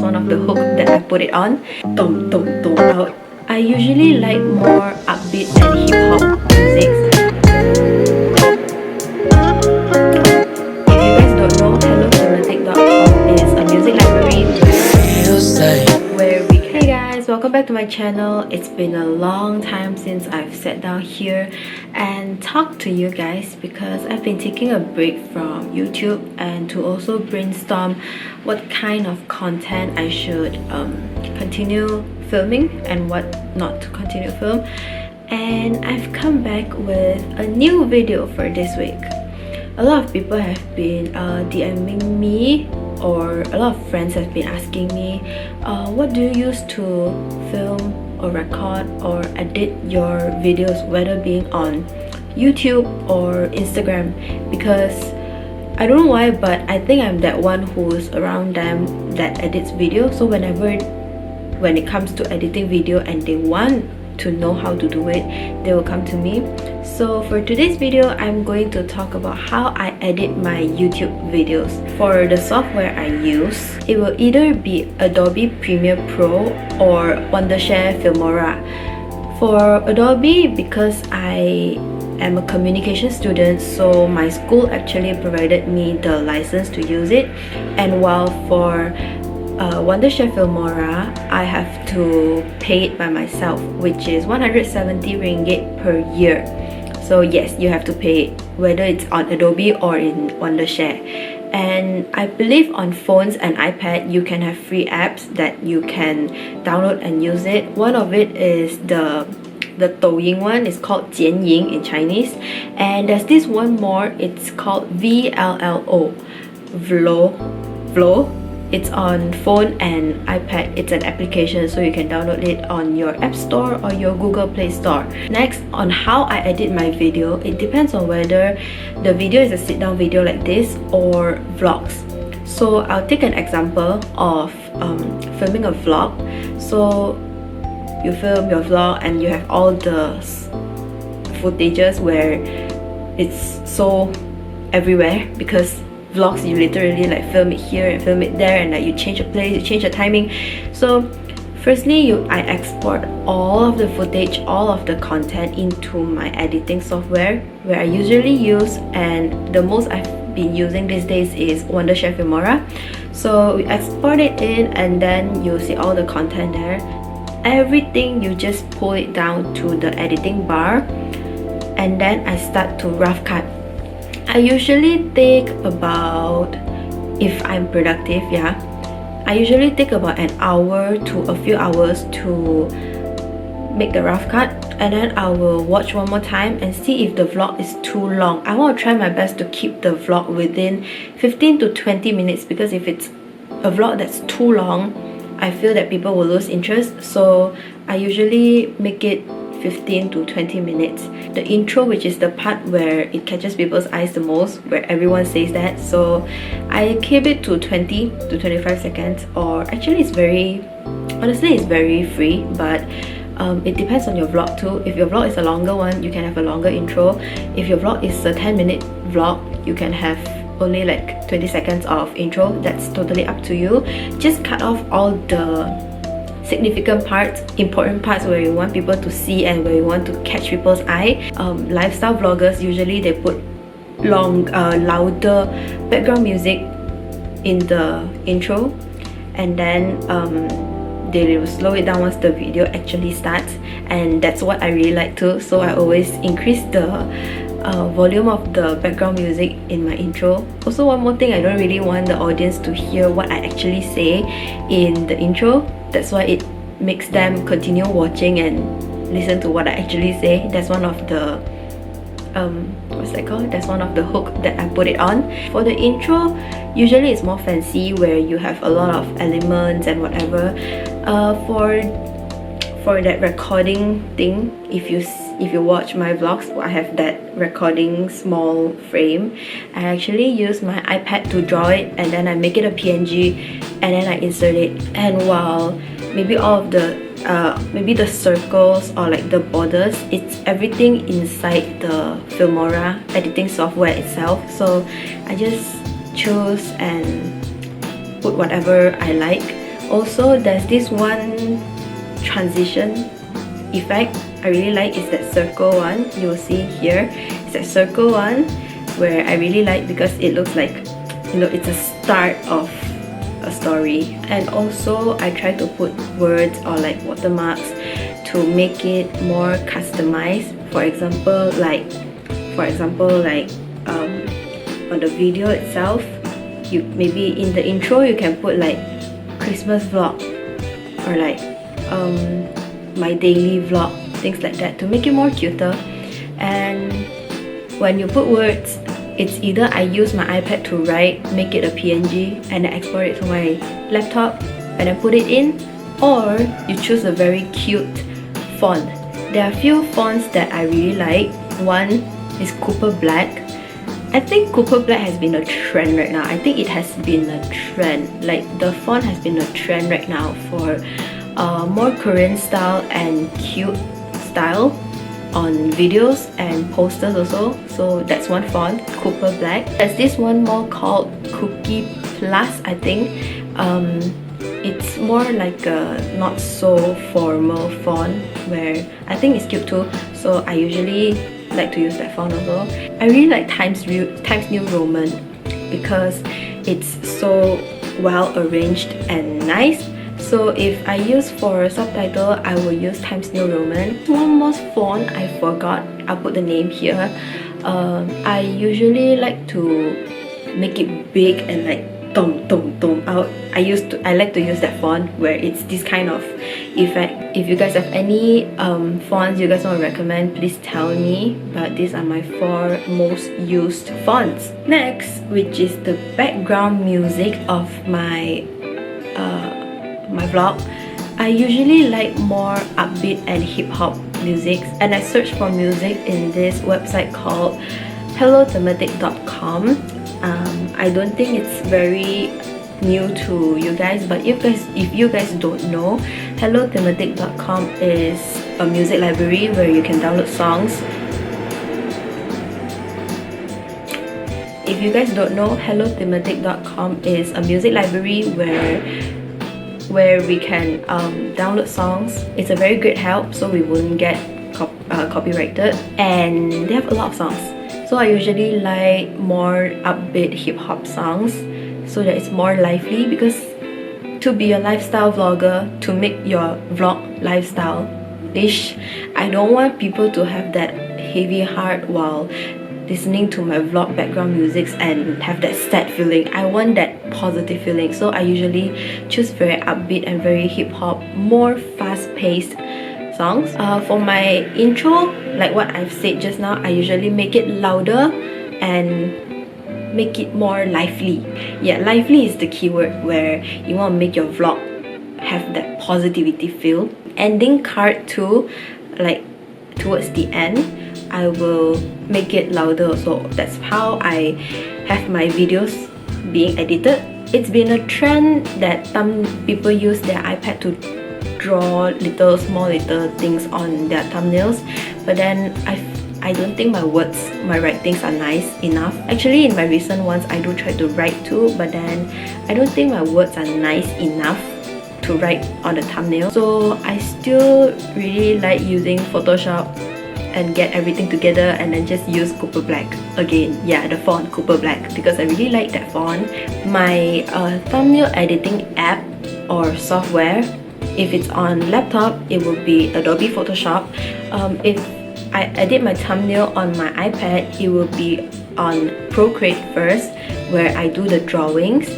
That's one of the hook that I put it on. I usually like more upbeat and hip-hop music. If you guys don't know, HelloPhonetic.com is a music library where we can... Hey guys, welcome back to my channel. It's been a long time since I've sat down here and talked to you guys because I've been taking a break from YouTube and to also brainstorm what kind of content I should continue filming and what not to continue film. And I've come back with a new video for this week. A lot of people have been DMing me, or a lot of friends have been asking me, what do you use to film or record or edit your videos, whether being on YouTube or Instagram? Because I don't know why, but I think I'm that one who's around them that edits video. So when it comes to editing video and they want to know how to do it, they will come to me. So for today's video, I'm going to talk about how I edit my YouTube videos. For the software I use, it will either be Adobe Premiere Pro or Wondershare Filmora. For Adobe, because I am a communication student, so my school actually provided me the license to use it. And while for Wondershare Filmora, I have to pay it by myself, which is 170 ringgit per year. So yes, you have to pay it, whether it's on Adobe or in Wondershare. And I believe on phones and iPad, you can have free apps that you can download and use it. One of it is the Douyin one. It's called QING in Chinese. And there's this one more, it's called VLLO. VLLO. It's on phone and iPad. It's an application, so you can download it on your App Store or your Google Play Store. Next, on how I edit my video, it depends on whether the video is a sit-down video like this or vlogs. So I'll take an example of filming a vlog. So you film your vlog and you have all the footages where it's so everywhere, because vlogs you literally like film it here and film it there, and like you change the place, you change the timing. So firstly, I export all of the footage, all of the content into my editing software, where I usually use, and the most I've been using these days is Wondershare Filmora. So we export it in, and then you see all the content there. Everything, you just pull it down to the editing bar, and then I start to rough cut. I usually take about, if I'm productive, I usually take about an hour to a few hours to make the rough cut, and then I will watch one more time and see if the vlog is too long. I want to try my best to keep the vlog within 15 to 20 minutes, because if it's a vlog that's too long, I feel that people will lose interest. So I usually make it 15 to 20 minutes. The intro, which is the part where it catches people's eyes the most, where everyone says that, so I keep it to 20 to 25 seconds, or actually honestly it's very free, but it depends on your vlog too. If your vlog is a longer one, you can have a longer intro. If your vlog is a 10-minute vlog, you can have only like 20 seconds of intro. That's totally up to you. Just cut off all the significant parts, important parts where you want people to see and where you want to catch people's eye. Lifestyle vloggers, usually they put louder background music in the intro, and then they will slow it down once the video actually starts, and that's what I really like too. So I always increase the volume of the background music in my intro. Also, one more thing, I don't really want the audience to hear what I actually say in the intro. That's why it makes them continue watching and listen to what I actually say. That's one of the what's that called? That's one of the hook that I put it on. For the intro, usually it's more fancy, where you have a lot of elements and whatever. For that recording thing, if you watch my vlogs, I have that recording small frame. I actually use my iPad to draw it, and then I make it a PNG, and then I insert it. And while maybe all of the maybe the circles or like the borders, it's everything inside the Filmora editing software itself. So I just choose and put whatever I like. Also, there's this one transition effect I really like, is that circle one. You'll see here, it's that circle one where I really like because it looks like, you know, it's a start of a story. And also I try to put words or like watermarks to make it more customized. For example, like on the video itself, you maybe in the intro you can put like Christmas vlog or like my daily vlog, things like that, to make it more cuter. And when you put words, it's either I use my iPad to write, make it a PNG and then export it to my laptop and then put it in, or you choose a very cute font. There are a few fonts that I really like. One is Cooper Black. I think Cooper Black has been a trend right now. I think it has been a trend. Like, the font has been a trend right now for more Korean style and cute style on videos and posters also. So that's one font, Cooper Black. There's this one more called Cookie Plus, I think. It's more like a not so formal font where I think it's cute too. So I usually like to use that font also. I really like Times New Roman because it's so well arranged and nice. So if I use for a subtitle, I will use Times New Roman. One more font I forgot, I'll put the name here. I usually like to make it big and like dum dum dum out. I like to use that font where it's this kind of effect. If you guys have any fonts you guys want to recommend, please tell me. But these are my 4 most used fonts. Next, which is the background music of my vlog, I usually like more upbeat and hip-hop music, and I searched for music in this website called hellothematic.com. I don't think it's very new to you guys, but if you guys don't know, hellothematic.com is a music library where you can download songs. If you guys don't know, hellothematic.com is a music library where we can download songs. It's a very great help, so we won't get copyrighted, and they have a lot of songs. So I usually like more upbeat hip-hop songs so that it's more lively, because to be a lifestyle vlogger, to make your vlog lifestyle-ish, I don't want people to have that heavy heart while listening to my vlog background music and have that sad feeling. I want that positive feeling, so I usually choose very upbeat and very hip-hop, more fast-paced songs. For my intro, like what I've said just now, I usually make it louder and make it more lively. Yeah, lively is the keyword, where you want to make your vlog have that positivity feel. Ending card too, like towards the end, I will make it louder. So that's how I have my videos being edited. It's been a trend that some people use their iPad to draw small little things on their thumbnails, but then I don't think my writings are nice enough. Actually, in my recent ones, I do try to write too, but then I don't think my words are nice enough to write on the thumbnail. So I still really like using Photoshop and get everything together and then just use Cooper Black again. Yeah, the font Cooper Black, because I really like that font. My thumbnail editing app or software, if it's on laptop, it will be Adobe Photoshop. If I edit my thumbnail on my iPad, it will be on Procreate first, where I do the drawings,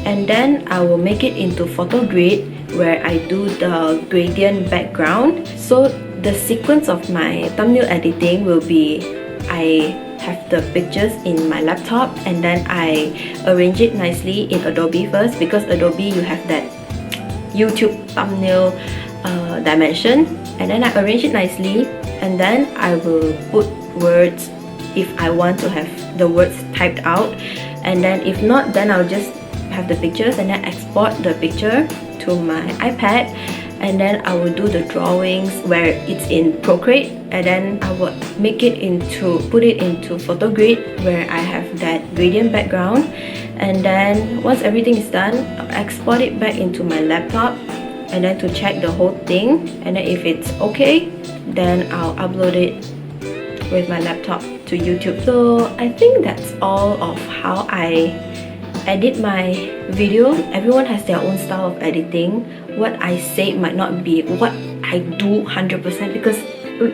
and then I will make it into Photogrid, where I do the gradient background. So the sequence of my thumbnail editing will be, I have the pictures in my laptop and then I arrange it nicely in Adobe first, because Adobe, you have that YouTube thumbnail dimension, and then I arrange it nicely, and then I will put words if I want to have the words typed out, and then if not, then I'll just have the pictures and then export the picture to my iPad, and then I will do the drawings where it's in Procreate, and then I would put it into Photogrid where I have that gradient background. And then once everything is done, I'll export it back into my laptop and then to check the whole thing, and then if it's okay, then I'll upload it with my laptop to YouTube. So I think that's all of how I edit my video. Everyone has their own style of editing. What I say might not be what I do 100% because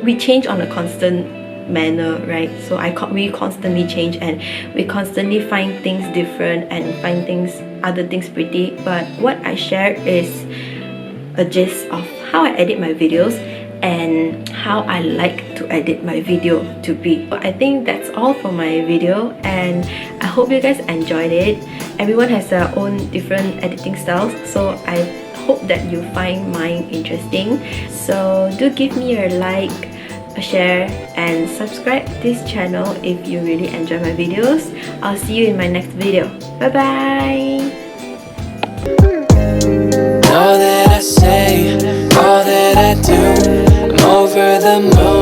we change on a constant manner, right? So we constantly change and we constantly find things different and find other things pretty. But what I share is a gist of how I edit my videos and how I like to edit my video to be. I think that's all for my video, and I hope you guys enjoyed it. Everyone has their own different editing styles, so I hope that you find mine interesting. So do give me a like, a share, and subscribe to this channel if you really enjoy my videos. I'll see you in my next video. Bye bye! All that I say, all that I do, I'm over the moon.